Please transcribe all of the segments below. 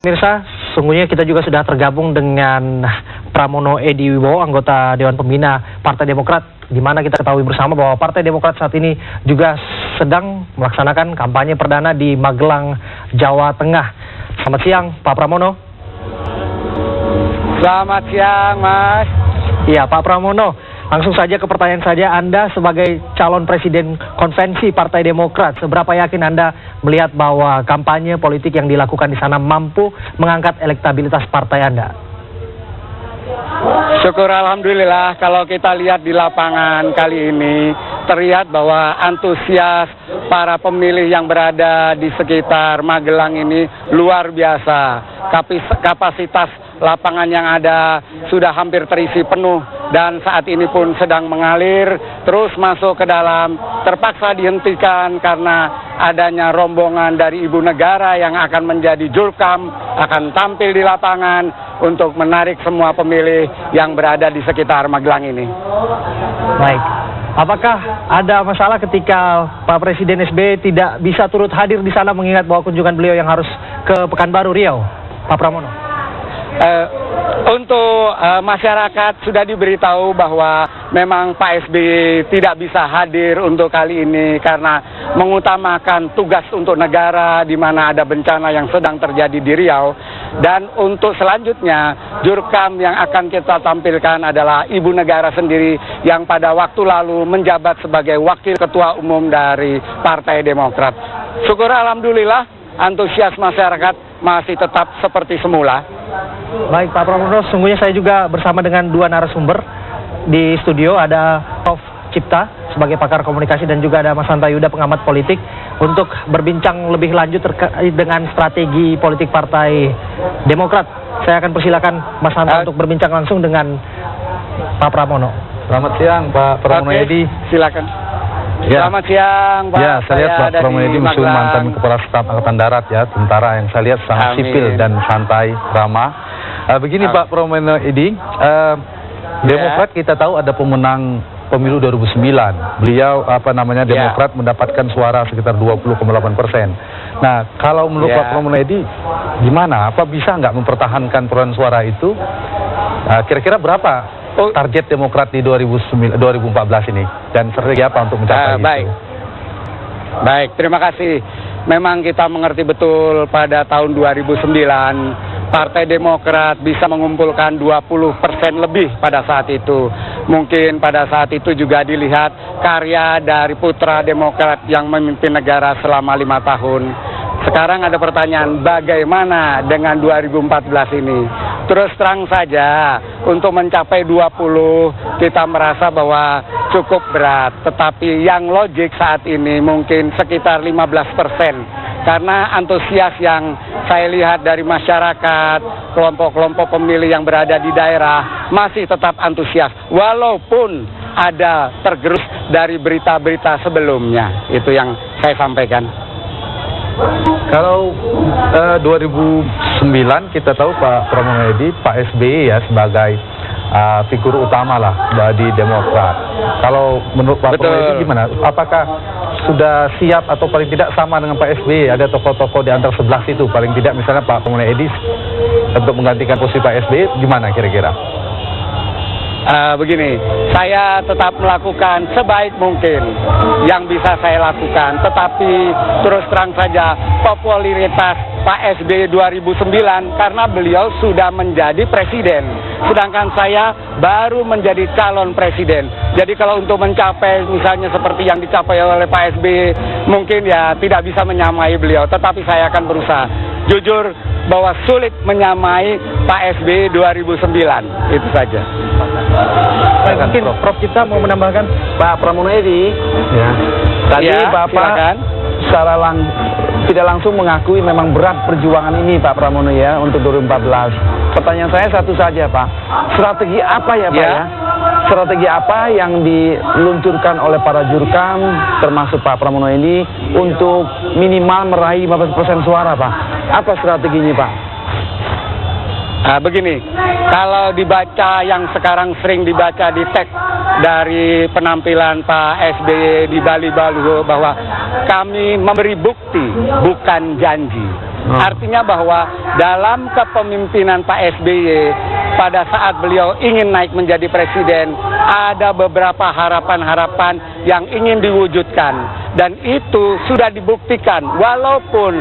Mirsa, sungguhnya kita juga sudah tergabung dengan Pramono Edy Wibowo, anggota Dewan Pembina Partai Demokrat, di mana kita ketahui bersama bahwa Partai Demokrat saat ini juga sedang melaksanakan kampanye perdana di Magelang, Jawa Tengah. Selamat siang, Pak Pramono. Selamat siang, Mas. Iya, Pak Pramono. Langsung saja ke pertanyaan saja, Anda sebagai calon presiden konvensi Partai Demokrat, seberapa yakin Anda melihat bahwa kampanye politik yang dilakukan di sana mampu mengangkat elektabilitas partai Anda? Syukur alhamdulillah, kalau kita lihat di lapangan kali ini terlihat bahwa antusias para pemilih yang berada di sekitar Magelang ini luar biasa. Kapasitas lapangan yang ada sudah hampir terisi penuh dan saat ini pun sedang mengalir terus masuk ke dalam, terpaksa dihentikan karena adanya rombongan dari Ibu Negara yang akan menjadi jurkam, akan tampil di lapangan untuk menarik semua pemilih yang berada di sekitar Magelang ini. Baik, apakah ada masalah ketika Pak Presiden SBY tidak bisa turut hadir di sana mengingat bahwa kunjungan beliau yang harus ke Pekanbaru, Riau, Pak Pramono? Untuk masyarakat sudah diberitahu bahwa memang Pak SBY tidak bisa hadir untuk kali ini karena mengutamakan tugas untuk negara di mana ada bencana yang sedang terjadi di Riau. Dan untuk selanjutnya, jurkam yang akan kita tampilkan adalah Ibu Negara sendiri yang pada waktu lalu menjabat sebagai Wakil Ketua Umum dari Partai Demokrat. Syukur alhamdulillah, antusias masyarakat masih tetap seperti semula. Baik, Pak Pramono, sungguhnya saya juga bersama dengan dua narasumber di studio. Ada Prof. Cipta sebagai pakar komunikasi dan juga ada Mas Hanta Yuda, pengamat politik, untuk berbincang lebih lanjut terkait dengan strategi politik Partai Demokrat. Saya akan persilakan Mas Hanta untuk berbincang langsung dengan Pak Pramono. Selamat siang, Pak Pramono Edy. Silakan. Ya. Selamat siang, Pak. Ya, saya lihat Pak Pramono Edy musuh mantan Kepala Staf Angkatan Darat ya, tentara yang saya lihat sangat sipil dan santai, ramah. Begini Pak Pramono Edy, Demokrat kita tahu ada pemenang pemilu 2009. Beliau Demokrat mendapatkan suara sekitar 20,8%. Nah, kalau menurut Pak Pramono Edy gimana? Apa bisa nggak mempertahankan perolehan suara itu? Kira-kira berapa target Demokrat di 2014 ini? Dan strategi apa untuk mencapai itu? Baik, terima kasih. Memang kita mengerti betul pada tahun 2009 Partai Demokrat bisa mengumpulkan 20% lebih pada saat itu. Mungkin pada saat itu juga dilihat karya dari putra Demokrat yang memimpin negara selama 5 tahun. Sekarang ada pertanyaan, bagaimana dengan 2014 ini? Terus terang saja, untuk mencapai 20 kita merasa bahwa cukup berat. Tetapi yang logik saat ini mungkin sekitar 15%. Karena antusias yang saya lihat dari masyarakat, kelompok-kelompok pemilih yang berada di daerah masih tetap antusias. Walaupun ada tergerus dari berita-berita sebelumnya. Itu yang saya sampaikan. Kalau 2009 kita tahu Pak Pramono Edy, Pak SBY ya sebagai figur utama lah di Demokrat. Kalau menurut Pak Pramono Edy gimana? Apakah sudah siap atau paling tidak sama dengan Pak SBY? Ada tokoh-tokoh di antara 11 itu, paling tidak misalnya Pak Pramono Edy untuk menggantikan posisi Pak SBY, gimana kira-kira? Begini, saya tetap melakukan sebaik mungkin yang bisa saya lakukan, tetapi terus terang saja popularitas Pak SBY 2009 karena beliau sudah menjadi presiden, sedangkan saya baru menjadi calon presiden. Jadi kalau untuk mencapai misalnya seperti yang dicapai oleh Pak SBY, mungkin ya tidak bisa menyamai beliau, tetapi saya akan berusaha. Jujur bahwa sulit menyamai Pak SBY 2009, itu saja. Mungkin Prof. Cipta mau menambahkan. Pak Pramono Edy, tadi Bapak silakan. secara tidak langsung mengakui memang berat perjuangan ini Pak Pramono ya untuk 2014. Pertanyaan saya satu saja Pak, strategi apa ya Pak ya? Strategi apa yang diluncurkan oleh para jurkam termasuk Pak Pramono Edy untuk minimal meraih 15% suara Pak? Apa strateginya Pak? Begini, kalau dibaca yang sekarang sering dibaca di teks dari penampilan Pak SBY di Bali bahwa kami memberi bukti bukan janji. Artinya bahwa dalam kepemimpinan Pak SBY pada saat beliau ingin naik menjadi presiden, ada beberapa harapan-harapan yang ingin diwujudkan. Dan itu sudah dibuktikan, walaupun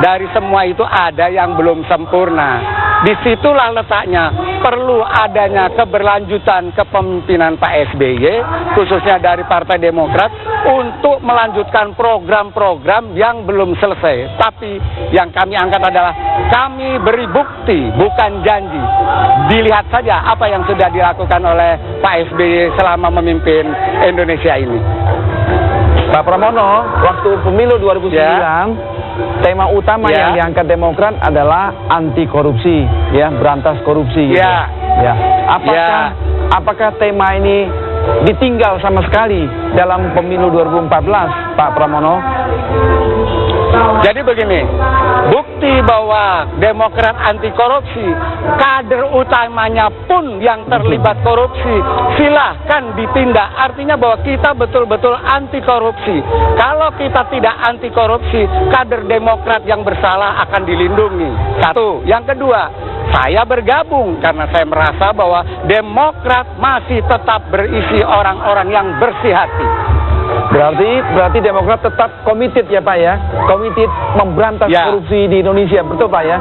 dari semua itu ada yang belum sempurna. Disitulah letaknya, perlu adanya keberlanjutan kepemimpinan Pak SBY, khususnya dari Partai Demokrat, untuk melanjutkan program-program yang belum selesai. Tapi yang kami angkat adalah, kami beri bukti, bukan janji. Dilihat saja apa yang sudah dilakukan oleh Pak SBY selama memimpin Indonesia ini. Pak Pramono, waktu pemilu 2009, tema utama yang diangkat Demokrat adalah anti korupsi, ya, berantas korupsi. Gitu. Ya. Apakah tema ini ditinggal sama sekali dalam pemilu 2014, Pak Pramono? Jadi begini, bukti bahwa Demokrat anti korupsi, kader utamanya pun yang terlibat korupsi, silahkan ditindak. Artinya bahwa kita betul-betul anti korupsi. Kalau kita tidak anti korupsi, kader Demokrat yang bersalah akan dilindungi. Satu. Yang kedua, saya bergabung karena saya merasa bahwa Demokrat masih tetap berisi orang-orang yang bersih hati. Berarti Demokrat tetap komited ya Pak ya, komited memberantas korupsi di Indonesia, betul Pak ya?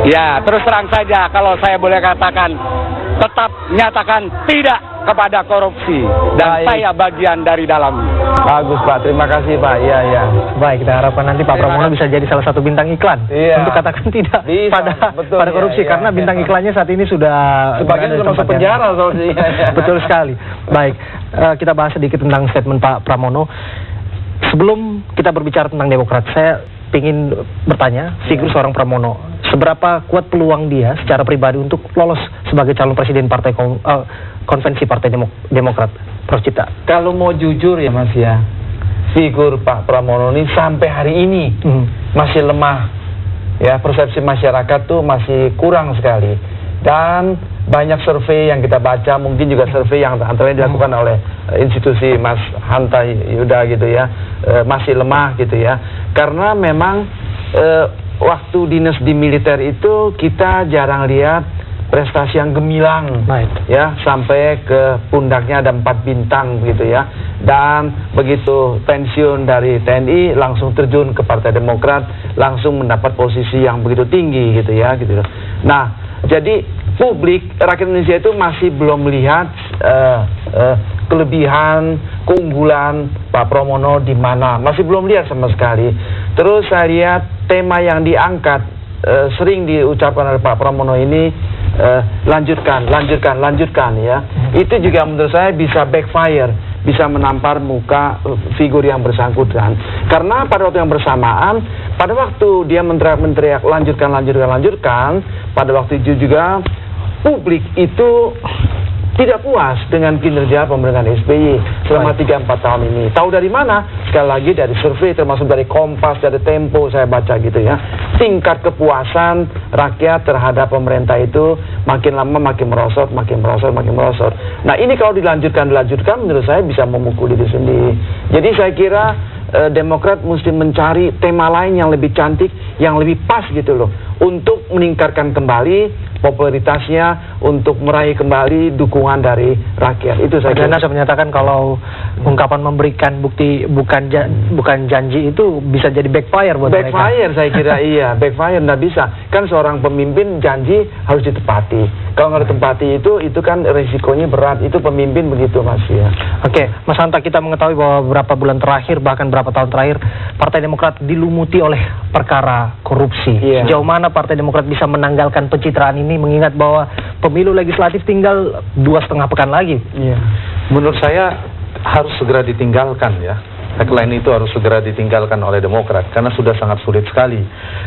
Ya, terus terang saja kalau saya boleh katakan, tetap nyatakan tidak kepada korupsi, dan saya bagian dari dalam. Bagus Pak, terima kasih Pak. Iya. Baik, kita harapkan nanti Pak Pramono bisa jadi salah satu bintang iklan untuk katakan tidak pada korupsi, karena bintang iklannya saat ini sudah sebagian sudah masuk penjara soalnya. Betul sekali. Baik, kita bahas sedikit tentang statement Pak Pramono. Sebelum kita berbicara tentang Demokrat, saya ingin bertanya, figur seorang Pramono, seberapa kuat peluang dia secara pribadi untuk lolos sebagai calon presiden partai konvensi Partai Demokrat, Prof. Cipta? Kalau mau jujur ya Mas ya, figur Pak Pramono ini sampai hari ini masih lemah. Ya, persepsi masyarakat tuh masih kurang sekali. Dan banyak survei yang kita baca, mungkin juga survei yang antara lain dilakukan oleh institusi Mas Hanta Yuda gitu ya, masih lemah gitu ya. Karena memang waktu dinas di militer itu kita jarang lihat prestasi yang gemilang, ya, sampai ke pundaknya ada 4 bintang gitu ya. Dan begitu pensiun dari TNI langsung terjun ke Partai Demokrat, langsung mendapat posisi yang begitu tinggi gitu ya, gitu. Nah, jadi publik rakyat Indonesia itu masih belum melihat kelebihan, keunggulan Pak Pramono di mana, masih belum lihat sama sekali. Terus saya lihat tema yang diangkat sering diucapkan oleh Pak Pramono ini, lanjutkan ya. Itu juga menurut saya bisa backfire, bisa menampar muka figur yang bersangkutan. Karena pada waktu yang bersamaan, pada waktu dia menteriak lanjutkan, pada waktu itu juga publik itu tidak puas dengan kinerja pemerintahan SBY selama 3-4 tahun ini. Tahu dari mana? Sekali lagi dari survei, termasuk dari Kompas, dari Tempo, saya baca gitu ya. Tingkat kepuasan rakyat terhadap pemerintah itu makin lama makin merosot. Nah, ini kalau dilanjutkan menurut saya bisa memukul diri sendiri. Jadi saya kira Demokrat mesti mencari tema lain yang lebih cantik, yang lebih pas gitu loh, untuk meningkatkan kembali popularitasnya, untuk meraih kembali dukungan dari rakyat. Itu saya kira. Anda sudah menyatakan kalau ungkapan memberikan bukti bukan janji itu bisa jadi backfire buat mereka. Backfire saya kira iya, backfire nggak bisa. Kan seorang pemimpin janji harus ditepati. Kalau nggak ditepati itu kan risikonya berat. Itu pemimpin begitu Mas ya. Oke, Mas Hanta, kita mengetahui bahwa beberapa bulan terakhir, bahkan beberapa tahun terakhir, Partai Demokrat dilumuti oleh perkara korupsi. Sejauh mana Partai Demokrat bisa menanggalkan pencitraan ini, mengingat bahwa pemilu legislatif tinggal 2,5 pekan lagi? Menurut saya harus segera ditinggalkan ya. Tagline itu harus segera ditinggalkan oleh Demokrat karena sudah sangat sulit sekali.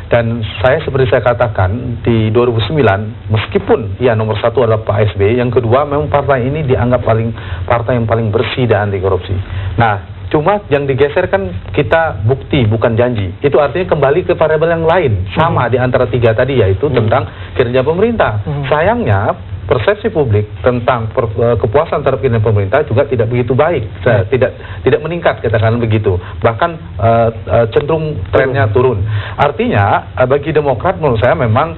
Dan saya seperti saya katakan di 2009, meskipun ya nomor 1 adalah Pak SBY, yang kedua memang partai ini dianggap partai yang paling bersih dan anti korupsi. Nah, Cuma yang digeser kan kita bukti bukan janji. Itu artinya kembali ke variabel yang lain. Sama di antara tiga tadi, yaitu tentang kinerja pemerintah. Sayangnya persepsi publik tentang kepuasan terhadap kinerja pemerintah juga tidak begitu baik, tidak meningkat, katakan begitu, bahkan cenderung trennya turun. Artinya bagi Demokrat menurut saya memang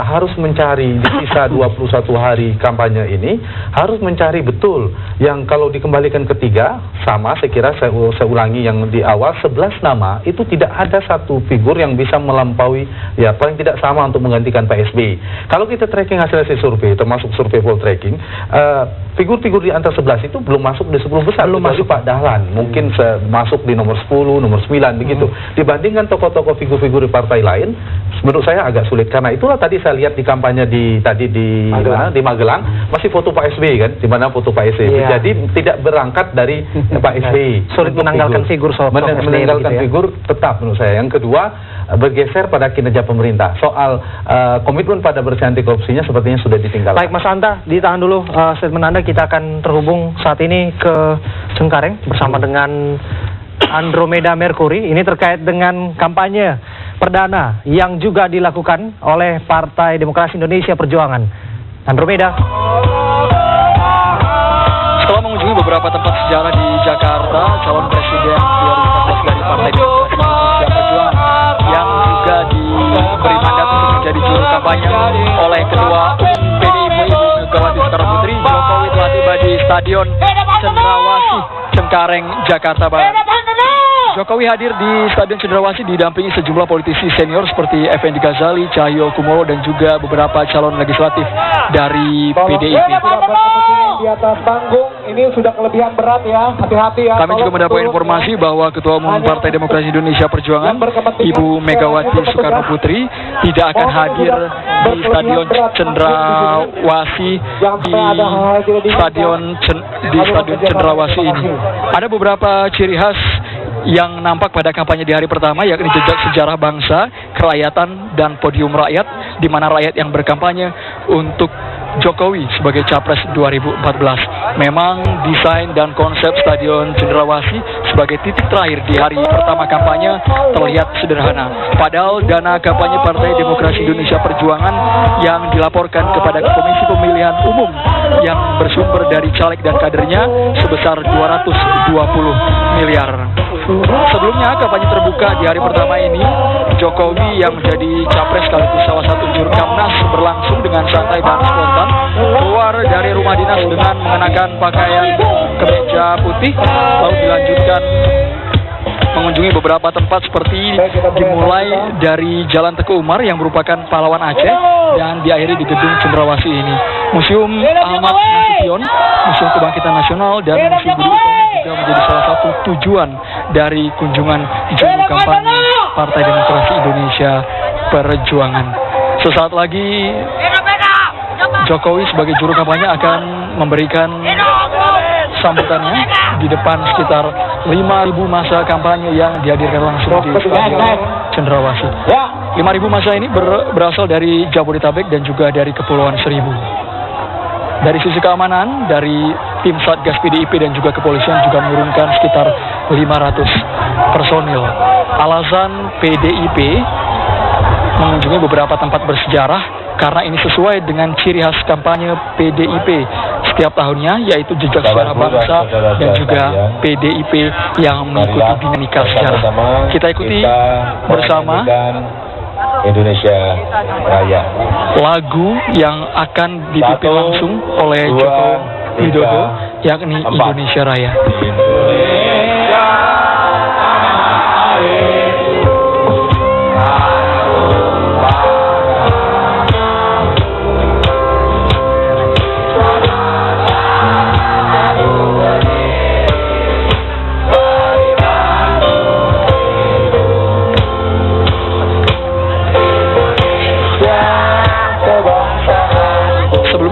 harus mencari di sisa 21 hari kampanye ini, harus mencari betul yang kalau dikembalikan ketiga, sama saya kira saya ulangi yang di awal, 11 nama itu tidak ada satu figur yang bisa melampaui, ya paling tidak sama untuk menggantikan Pak SBY. Kalau kita tracking hasil survei, termasuk survei poll tracking, figur-figur di antara 11 itu belum masuk di 10 besar. Belum masuk Pak Dahlan, mungkin masuk di nomor 10, nomor 9 begitu. Dibandingkan tokoh-tokoh figur-figur di partai lain, menurut saya agak sulit. Karena itulah tadi saya lihat di kampanye di Magelang masih foto Pak SBY kan, di mana foto Pak SBY. Jadi tidak berangkat dari Pak SBY. Sulit menanggalkan figur menanggalkan figur tetap menurut saya. Yang kedua, bergeser pada kinerja pemerintah. Soal komitmen pada bersih anti korupsinya sepertinya sudah ditinggalkan. Baik Mas Hanta, ditahan dulu statement Anda. Kita akan terhubung saat ini ke Cengkareng bersama dengan Andromeda Mercury. Ini terkait dengan kampanye perdana yang juga dilakukan oleh Partai Demokrasi Indonesia Perjuangan. Andromeda. Setelah mengunjungi beberapa tempat sejarah di Jakarta, calon presiden 2014 dari Partai Demokrasi Indonesia Perjuangan yang juga diberi mandat untuk menjadi juru kampanye oleh Ketua Umum PDIP Ibu Megawati Soekarnoputri, Jokowi telah tiba di Stadion Cendrawasih, Cengkareng, Jakarta Barat. Jokowi hadir di Stadion Cendrawasih didampingi sejumlah politisi senior seperti Effendi Ghazali, Cahyo Kumolo, dan juga beberapa calon legislatif dari PDIP. Di atas panggung ini sudah kelebihan berat ya, hati-hati ya. Kami juga mendapat informasi bahwa Ketua Umum Partai Demokrasi Indonesia Perjuangan Ibu Megawati Soekarnoputri tidak akan hadir di Stadion Cendrawasih di Stadion Cendrawasih ini. Ada beberapa ciri khas yang nampak pada kampanye di hari pertama, yakni jejak sejarah bangsa, kerakyatan, dan podium rakyat, di mana rakyat yang berkampanye untuk Jokowi sebagai Capres 2014. Memang desain dan konsep Stadion Cendrawasih sebagai titik terakhir di hari pertama kampanye terlihat sederhana. Padahal dana kampanye Partai Demokrasi Indonesia Perjuangan yang dilaporkan kepada Komisi Pemilihan Umum yang bersumber dari caleg dan kadernya sebesar 220 miliar. Sebelumnya kampanye terbuka di hari pertama ini, Jokowi yang menjadi capres sekaligus salah satu juru kamnas berlangsung dengan santai dan spontan, keluar dari rumah dinas dengan mengenakan pakaian kemeja putih, lalu dilanjutkan mengunjungi beberapa tempat seperti dimulai dari Jalan Teguh Umar yang merupakan pahlawan Aceh dan diakhiri di Gedung Cendrawasih ini. Museum Ahmad Nasution, Museum Kebangkitan Nasional, dan Museum Budi Utomo juga menjadi salah satu tujuan dari kunjungan juru kampanye Partai Demokrasi Indonesia Perjuangan. Sesaat lagi Jokowi sebagai juru kampanye akan memberikan sambutannya di depan sekitar 5.000 massa kampanye yang dihadirkan langsung di Stadion Cendrawasih. 5.000 massa ini berasal dari Jabodetabek dan juga dari Kepulauan Seribu. Dari sisi keamanan, dari tim Satgas PDIP dan juga kepolisian juga menurunkan sekitar 500 personil. Alasan PDIP mengunjungi beberapa tempat bersejarah karena ini sesuai dengan ciri khas kampanye PDIP setiap tahunnya, yaitu jejak sejarah bangsa dan juga PDIP yang mengikuti dinamika sejarah. Kita ikuti bersama Indonesia Raya, lagu yang akan dipimpin langsung oleh Joko Widodo, yakni Indonesia Raya.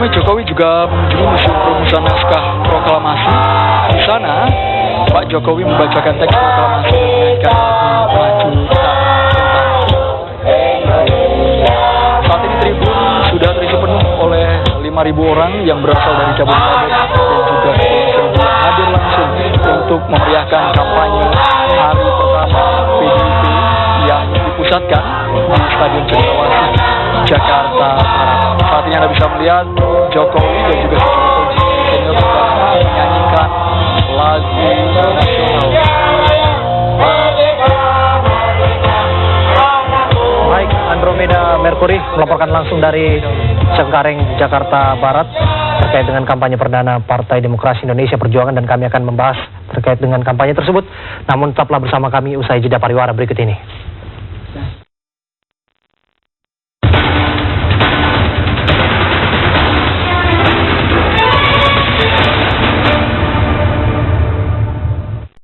Jokowi juga mengunjungi Museum Perumusan Naskah Proklamasi. Di sana, Pak Jokowi membacakan teks proklamasi dan menyanyikan lagu Maju Saat ini tribun sudah terisi penuh oleh 5.000 orang yang berasal dari Jabodetabek dan juga Kepulauan Seribu hadir langsung untuk memeriahkan kampanye kampanye hari pertama PDIP yang dipusatkan di Stadion Cendrawasih, Jakarta Barat. Saat ini Anda bisa melihat Jokowi dan juga senior menyanyikan lagu nasional. Baik, Andromeda Mercury melaporkan langsung dari Cengkareng, Jakarta Barat terkait dengan kampanye perdana Partai Demokrasi Indonesia Perjuangan, dan kami akan membahas terkait dengan kampanye tersebut. Namun tetaplah bersama kami usai jeda pariwara berikut ini.